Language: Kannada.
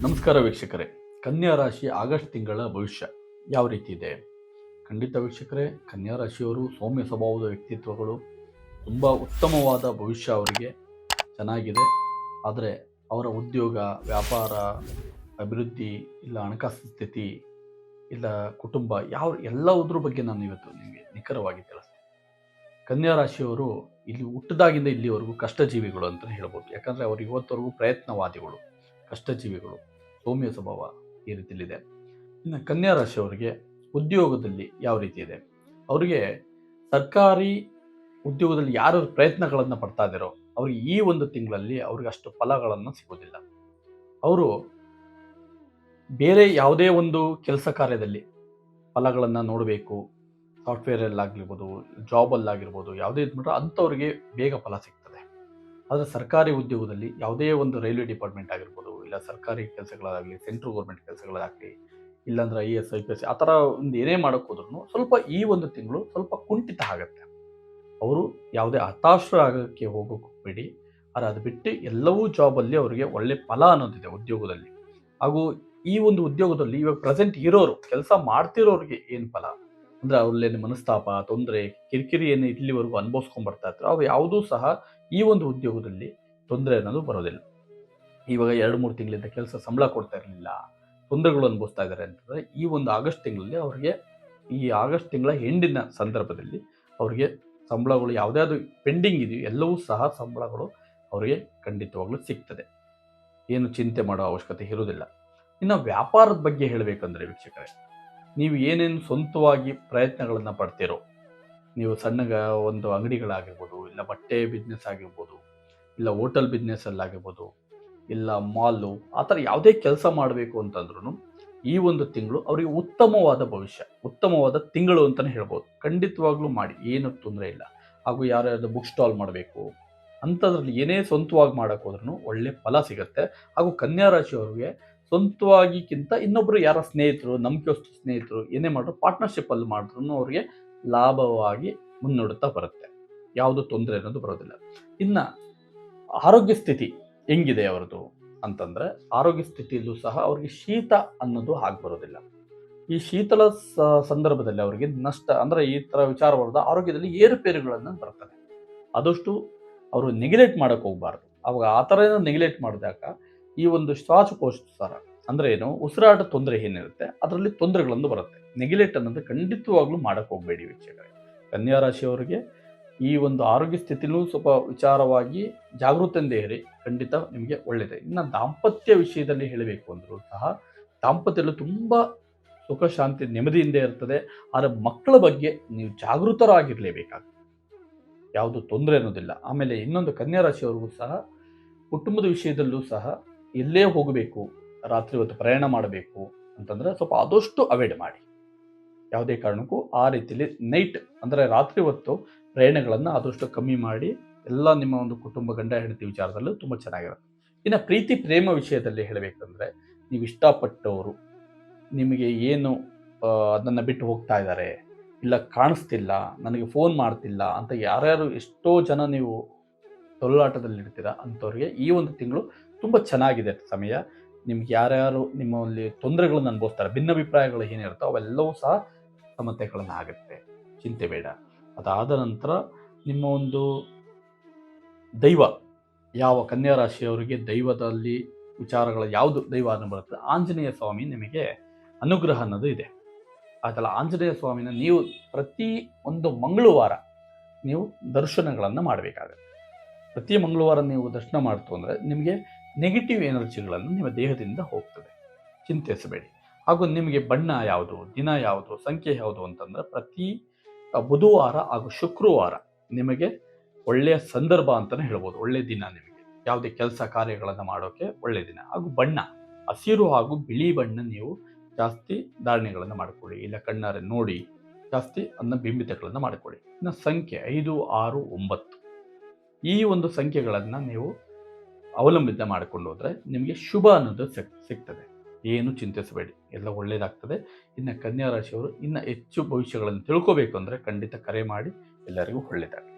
ನಮಸ್ಕಾರ ವೀಕ್ಷಕರೇ. ಕನ್ಯಾ ರಾಶಿ ಆಗಸ್ಟ್ ತಿಂಗಳ ಭವಿಷ್ಯ ಯಾವ ರೀತಿ ಇದೆ? ಖಂಡಿತ ವೀಕ್ಷಕರೇ, ಕನ್ಯಾ ರಾಶಿಯವರು ಸೌಮ್ಯ ಸ್ವಭಾವದ ವ್ಯಕ್ತಿತ್ವಗಳು, ತುಂಬ ಉತ್ತಮವಾದ ಭವಿಷ್ಯ ಅವರಿಗೆ ಚೆನ್ನಾಗಿದೆ. ಆದರೆ ಅವರ ಉದ್ಯೋಗ, ವ್ಯಾಪಾರ, ಅಭಿವೃದ್ಧಿ, ಇಲ್ಲ ಹಣಕಾಸು ಸ್ಥಿತಿ, ಇಲ್ಲ ಕುಟುಂಬ, ಎಲ್ಲವುದ್ರ ಬಗ್ಗೆ ನಾನು ಇವತ್ತು ನಿಮಗೆ ನಿಖರವಾಗಿ ತಿಳಿಸ್ತೀನಿ. ಕನ್ಯಾ ರಾಶಿಯವರು ಇಲ್ಲಿ ಹುಟ್ಟಿದಾಗಿಂದ ಇಲ್ಲಿವರೆಗೂ ಕಷ್ಟಜೀವಿಗಳು ಅಂತಲೇ ಹೇಳ್ಬೋದು. ಯಾಕಂದರೆ ಅವರು ಇವತ್ತವರೆಗೂ ಪ್ರಯತ್ನವಾದಿಗಳು, ಕಷ್ಟಜೀವಿಗಳು, ಸೌಮ್ಯ ಸ್ವಭಾವ ಈ ರೀತಿಯಲ್ಲಿದೆ. ಇನ್ನು ಕನ್ಯಾ ರಾಶಿಯವರಿಗೆ ಉದ್ಯೋಗದಲ್ಲಿ ಯಾವ ರೀತಿ ಇದೆ? ಅವರಿಗೆ ಸರ್ಕಾರಿ ಉದ್ಯೋಗದಲ್ಲಿ ಯಾರು ಪ್ರಯತ್ನಗಳನ್ನು ಪಡ್ತಾ ಇದ್ದಾರೋ ಅವ್ರಿಗೆ ಈ ಒಂದು ತಿಂಗಳಲ್ಲಿ ಅವ್ರಿಗೆ ಅಷ್ಟು ಫಲಗಳನ್ನು ಸಿಗೋದಿಲ್ಲ. ಅವರು ಬೇರೆ ಯಾವುದೇ ಒಂದು ಕೆಲಸ ಕಾರ್ಯದಲ್ಲಿ ಫಲಗಳನ್ನು ನೋಡಬೇಕು, ಸಾಫ್ಟ್ವೇರಲ್ಲಾಗಿರ್ಬೋದು, ಜಾಬಲ್ಲಾಗಿರ್ಬೋದು, ಯಾವುದೇ ಇದು ಮಾಡಿದ್ರೆ ಅಂಥವ್ರಿಗೆ ಬೇಗ ಫಲ ಸಿಗ್ತದೆ. ಆದರೆ ಸರ್ಕಾರಿ ಉದ್ಯೋಗದಲ್ಲಿ ಯಾವುದೇ ಒಂದು ರೈಲ್ವೆ ಡಿಪಾರ್ಟ್ಮೆಂಟ್ ಆಗಿರ್ಬೋದು, ಇಲ್ಲ ಸರ್ಕಾರಿ ಕೆಲಸಗಳಾಗಲಿ, ಸೆಂಟ್ರಲ್ ಗೌರ್ಮೆಂಟ್ ಕೆಲಸಗಳಾಗಲಿ, ಇಲ್ಲಾಂದ್ರೆ IAS IPS ಆ ಥರ ಒಂದು ಏನೇ ಮಾಡೋಕ್ಕೆ ಹೋದ್ರೂ ಸ್ವಲ್ಪ ಈ ಒಂದು ತಿಂಗಳು ಸ್ವಲ್ಪ ಕುಂಠಿತ ಆಗುತ್ತೆ. ಅವರು ಯಾವುದೇ ಹತಾಶರಾಗೋಕ್ಕೆ ಹೋಗೋಕೆ ಹೋಗಬೇಡಿ. ಆದರೆ ಅದು ಬಿಟ್ಟು ಎಲ್ಲವೂ ಜಾಬಲ್ಲಿ ಅವರಿಗೆ ಒಳ್ಳೆ ಫಲ ಅನ್ನೋದಿದೆ ಉದ್ಯೋಗದಲ್ಲಿ. ಹಾಗೂ ಈ ಒಂದು ಉದ್ಯೋಗದಲ್ಲಿ ಇವಾಗ ಪ್ರೆಸೆಂಟ್ ಇರೋರು, ಕೆಲಸ ಮಾಡ್ತಿರೋರಿಗೆ ಏನು ಫಲ ಅಂದರೆ ಅವ್ರಲ್ಲೇನು ಮನಸ್ತಾಪ, ತೊಂದರೆ, ಕಿರಿಕಿರಿ ಏನು ಇಲ್ಲಿವರೆಗೂ ಅನುಭವಿಸ್ಕೊಂಡು ಬರ್ತಾ ಇರ್ತಾರೆ, ಅವು ಯಾವುದೂ ಸಹ ಈ ಒಂದು ಉದ್ಯೋಗದಲ್ಲಿ ತೊಂದರೆ ಅನ್ನೋದು ಬರೋದಿಲ್ಲ. ಇವಾಗ 2-3 ತಿಂಗಳಿಂದ ಕೆಲಸ ಸಂಬಳ ಕೊಡ್ತಾ ಇರಲಿಲ್ಲ, ತೊಂದರೆಗಳು ಅನುಭವಿಸ್ತಾ ಇದ್ದಾರೆ ಅಂತಂದರೆ ಈ ಒಂದು ಆಗಸ್ಟ್ ತಿಂಗಳಲ್ಲಿ ಅವರಿಗೆ, ಈ ಆಗಸ್ಟ್ ತಿಂಗಳ ಎಂಡಿನ ಸಂದರ್ಭದಲ್ಲಿ ಅವರಿಗೆ ಸಂಬಳಗಳು ಯಾವುದ್ಯಾವುದು ಪೆಂಡಿಂಗ್ ಇದೆಯೋ ಎಲ್ಲವೂ ಸಹ ಸಂಬಳಗಳು ಅವರಿಗೆ ಖಂಡಿತವಾಗ್ಲೂ ಸಿಗ್ತದೆ. ಏನು ಚಿಂತೆ ಮಾಡೋ ಅವಶ್ಯಕತೆ ಇರೋದಿಲ್ಲ. ಇನ್ನು ವ್ಯಾಪಾರದ ಬಗ್ಗೆ ಹೇಳಬೇಕಂದ್ರೆ ವೀಕ್ಷಕರೇ, ನೀವು ಏನೇನು ಸ್ವಂತವಾಗಿ ಪ್ರಯತ್ನಗಳನ್ನು ಪಡ್ತೀರೋ, ನೀವು ಸಣ್ಣ ಒಂದು ಅಂಗಡಿಗಳಾಗಿರ್ಬೋದು, ಇಲ್ಲ ಬಟ್ಟೆ ಬಿಸ್ನೆಸ್ ಆಗಿರ್ಬೋದು, ಇಲ್ಲ ಹೋಟೆಲ್ ಬಿಸ್ನೆಸ್ಸಲ್ಲಾಗಿರ್ಬೋದು, ಇಲ್ಲ ಮಾಲು, ಆ ಥರ ಯಾವುದೇ ಕೆಲಸ ಮಾಡಬೇಕು ಅಂತಂದ್ರೂ ಈ ಒಂದು ತಿಂಗಳು ಅವರಿಗೆ ಉತ್ತಮವಾದ ಭವಿಷ್ಯ, ಉತ್ತಮವಾದ ತಿಂಗಳು ಅಂತಲೇ ಹೇಳ್ಬೋದು. ಖಂಡಿತವಾಗ್ಲೂ ಮಾಡಿ, ಏನು ತೊಂದರೆ ಇಲ್ಲ. ಹಾಗೂ ಯಾರ್ಯಾರು ಬುಕ್ ಸ್ಟಾಲ್ ಮಾಡಬೇಕು ಅಂಥದ್ರಲ್ಲಿ ಏನೇ ಸ್ವಂತವಾಗಿ ಮಾಡೋಕ್ಕೆ ಹೋದ್ರೂ ಒಳ್ಳೆ ಫಲ ಸಿಗುತ್ತೆ. ಹಾಗೂ ಕನ್ಯಾ ರಾಶಿಯವರಿಗೆ ಸ್ವಂತವಾಗಿಕ್ಕಿಂತ ಇನ್ನೊಬ್ಬರು ಯಾರ ಸ್ನೇಹಿತರು, ನಂಬಿಕೆಯಷ್ಟು ಸ್ನೇಹಿತರು ಏನೇ ಮಾಡಿದ್ರು ಪಾರ್ಟ್ನರ್ಶಿಪ್ಪಲ್ಲಿ ಮಾಡಿದ್ರೂ ಅವರಿಗೆ ಲಾಭವಾಗಿ ಮುನ್ನಡೆತಾ ಬರುತ್ತೆ. ಯಾವುದು ತೊಂದರೆ ಅನ್ನೋದು ಬರೋದಿಲ್ಲ. ಇನ್ನು ಆರೋಗ್ಯ ಸ್ಥಿತಿ ಹೆಂಗಿದೆ ಅವರದು ಅಂತಂದರೆ, ಆರೋಗ್ಯ ಸ್ಥಿತಿಯಲ್ಲೂ ಸಹ ಅವರಿಗೆ ಶೀತ ಅನ್ನೋದು ಬರೋದಿಲ್ಲ. ಈ ಶೀತಲ ಸಂದರ್ಭದಲ್ಲಿ ಅವರಿಗೆ ನಷ್ಟ ಅಂದರೆ ಈ ಥರ ವಿಚಾರ ಬರೋದು, ಆರೋಗ್ಯದಲ್ಲಿ ಏರುಪೇರುಗಳನ್ನು ಬರ್ತದೆ. ಆದಷ್ಟು ಅವರು ನೆಗ್ಲೆಕ್ಟ್ ಮಾಡೋಕ್ಕೆ ಹೋಗಬಾರ್ದು. ಅವಾಗ ಆ ಥರ ಏನೋ ನೆಗ್ಲೆಕ್ಟ್ ಮಾಡಿದಾಗ ಈ ಒಂದು ಶ್ವಾಸಕೋಶ ಅಂದರೆ ಏನು, ಉಸಿರಾಟ ತೊಂದರೆ ಏನಿರುತ್ತೆ ಅದರಲ್ಲಿ ತೊಂದರೆಗಳನ್ನು ಬರುತ್ತೆ. ನೆಗ್ಲೆಕ್ಟ್ ಅನ್ನೋದು ಖಂಡಿತವಾಗ್ಲೂ ಮಾಡೋಕ್ಕೆ ಹೋಗಬೇಡಿ ವೀಕ್ಷಕರೇ. ಕನ್ಯಾ ರಾಶಿಯವರಿಗೆ ಈ ಒಂದು ಆರೋಗ್ಯ ಸ್ಥಿತಿನೂ ಸ್ವಲ್ಪ ವಿಚಾರವಾಗಿ ಜಾಗೃತಿಯಿಂದ ಇರಿ, ಖಂಡಿತ ನಿಮಗೆ ಒಳ್ಳೆಯದೇ. ಇನ್ನು ದಾಂಪತ್ಯ ವಿಷಯದಲ್ಲಿ ಹೇಳಬೇಕು ಅಂದರೂ ಸಹ ದಾಂಪತ್ಯದಲ್ಲಿ ತುಂಬ ಸುಖ ಶಾಂತಿ ನೆಮ್ಮದಿಯಿಂದ ಇರ್ತದೆ. ಆದರೆ ಮಕ್ಕಳ ಬಗ್ಗೆ ನೀವು ಜಾಗೃತರಾಗಿರಲೇಬೇಕಾಗ್ತದೆ, ಯಾವುದು ತೊಂದರೆ ಅನ್ನೋದಿಲ್ಲ. ಆಮೇಲೆ ಇನ್ನೊಂದು ಕನ್ಯಾ ರಾಶಿಯವರಿಗೂ ಸಹ ಕುಟುಂಬದ ವಿಷಯದಲ್ಲೂ ಸಹ ಎಲ್ಲೇ ಹೋಗಬೇಕು, ರಾತ್ರಿ ಹೊತ್ತು ಪ್ರಯಾಣ ಮಾಡಬೇಕು ಅಂತಂದರೆ ಸ್ವಲ್ಪ ಆದಷ್ಟು ಅವಾಯ್ಡ್ ಮಾಡಿ. ಯಾವುದೇ ಕಾರಣಕ್ಕೂ ಆ ರೀತಿಯಲ್ಲಿ ನೈಟ್ ಅಂದರೆ ರಾತ್ರಿ ಹೊತ್ತು ಪ್ರಯಾಣಗಳನ್ನು ಆದಷ್ಟು ಕಮ್ಮಿ ಮಾಡಿ. ಎಲ್ಲ ನಿಮ್ಮ ಒಂದು ಕುಟುಂಬ, ಗಂಡ ಹೆಂಡತಿ ವಿಚಾರದಲ್ಲೂ ತುಂಬ ಚೆನ್ನಾಗಿರುತ್ತೆ. ಇನ್ನು ಪ್ರೀತಿ ಪ್ರೇಮ ವಿಷಯದಲ್ಲಿ ಹೇಳಬೇಕಂದ್ರೆ, ನೀವು ಇಷ್ಟಪಟ್ಟವರು ನಿಮಗೆ ಏನು ಅದನ್ನು ಬಿಟ್ಟು ಹೋಗ್ತಾ ಇದ್ದಾರೆ, ಇಲ್ಲ ಕಾಣಿಸ್ತಿಲ್ಲ, ನನಗೆ ಫೋನ್ ಮಾಡ್ತಿಲ್ಲ ಅಂತ ಯಾರ್ಯಾರು ಎಷ್ಟೋ ಜನ ನೀವು ತೊಳಲಾಟದಲ್ಲಿರ್ತೀರ ಅಂಥವ್ರಿಗೆ ಈ ಒಂದು ತಿಂಗಳು ತುಂಬ ಚೆನ್ನಾಗಿದೆ ಸಮಯ. ನಿಮ್ಗೆ ಯಾರ್ಯಾರು ನಿಮ್ಮಲ್ಲಿ ತೊಂದರೆಗಳನ್ನು ಅನುಭವಿಸ್ತಾರೆ, ಭಿನ್ನಾಭಿಪ್ರಾಯಗಳು ಏನಿರುತ್ತೋ ಅವೆಲ್ಲವೂ ಸಹ ಸಮಸ್ಯೆಗಳನ್ನು ಆಗುತ್ತೆ, ಚಿಂತೆ ಬೇಡ. ಅದಾದ ನಂತರ ನಿಮ್ಮ ಒಂದು ದೈವ, ಯಾವ ಕನ್ಯಾ ರಾಶಿಯವರಿಗೆ ದೈವದಲ್ಲಿ ವಿಚಾರಗಳ ಯಾವುದು ದೈವ ಅನ್ನೋ ಬರುತ್ತೆ, ಆಂಜನೇಯ ಸ್ವಾಮಿ ನಿಮಗೆ ಅನುಗ್ರಹ ಅನ್ನೋದು ಇದೆ. ಆಯ್ತಲ್ಲ, ಆಂಜನೇಯ ಸ್ವಾಮಿನ ನೀವು ಪ್ರತಿ ಒಂದು ಮಂಗಳವಾರ ನೀವು ದರ್ಶನಗಳನ್ನು ಮಾಡಬೇಕಾಗತ್ತೆ. ಪ್ರತಿ ಮಂಗಳವಾರ ನೀವು ದರ್ಶನ ಮಾಡ್ತು ಅಂದರೆ ನಿಮಗೆ ನೆಗೆಟಿವ್ ಎನರ್ಜಿಗಳನ್ನು ನಿಮ್ಮ ದೇಹದಿಂದ ಹೋಗ್ತದೆ, ಚಿಂತಿಸಬೇಡಿ. ಹಾಗೂ ನಿಮಗೆ ಬಣ್ಣ ಯಾವುದು, ದಿನ ಯಾವುದು, ಸಂಖ್ಯೆ ಯಾವುದು ಅಂತಂದರೆ ಪ್ರತಿ ಬುಧವಾರ ಹಾಗೂ ಶುಕ್ರವಾರ ನಿಮಗೆ ಒಳ್ಳೆಯ ಸಂದರ್ಭ ಅಂತಲೇ ಹೇಳ್ಬೋದು. ಒಳ್ಳೆಯ ದಿನ ನಿಮಗೆ ಯಾವುದೇ ಕೆಲಸ ಕಾರ್ಯಗಳನ್ನು ಮಾಡೋಕ್ಕೆ ಒಳ್ಳೆಯ ದಿನ. ಹಾಗೂ ಬಣ್ಣ ಹಸಿರು ಹಾಗೂ ಬಿಳಿ ಬಣ್ಣ ನೀವು ಜಾಸ್ತಿ ಧಾರಣೆಗಳನ್ನು ಮಾಡಿಕೊಳ್ಳಿ, ಇಲ್ಲ ಕಣ್ಣಾರೆ ನೋಡಿ ಜಾಸ್ತಿ ಅದನ್ನ ಬಿಂಬಿತಗಳನ್ನು ಮಾಡಿಕೊಳ್ಳಿ. ಇನ್ನು ಸಂಖ್ಯೆ 5, 6, 9 ಈ ಒಂದು ಸಂಖ್ಯೆಗಳನ್ನು ನೀವು ಅವಲಂಬಿತ ಮಾಡಿಕೊಂಡು ಹೋದರೆ ನಿಮಗೆ ಶುಭ ಅನ್ನೋದು ಸಿಗ್ತದೆ. ಏನು ಚಿಂತಿಸಬೇಡಿ, ಎಲ್ಲ ಒಳ್ಳೆಯದಾಗ್ತದೆ. ಇನ್ನು ಕನ್ಯಾ ರಾಶಿಯವರು ಇನ್ನು ಹೆಚ್ಚು ಭವಿಷ್ಯಗಳನ್ನು ತಿಳ್ಕೋಬೇಕು ಅಂದರೆ ಖಂಡಿತ ಕರೆ ಮಾಡಿ. ಎಲ್ಲರಿಗೂ ಒಳ್ಳೆಯದಾಗಲಿ.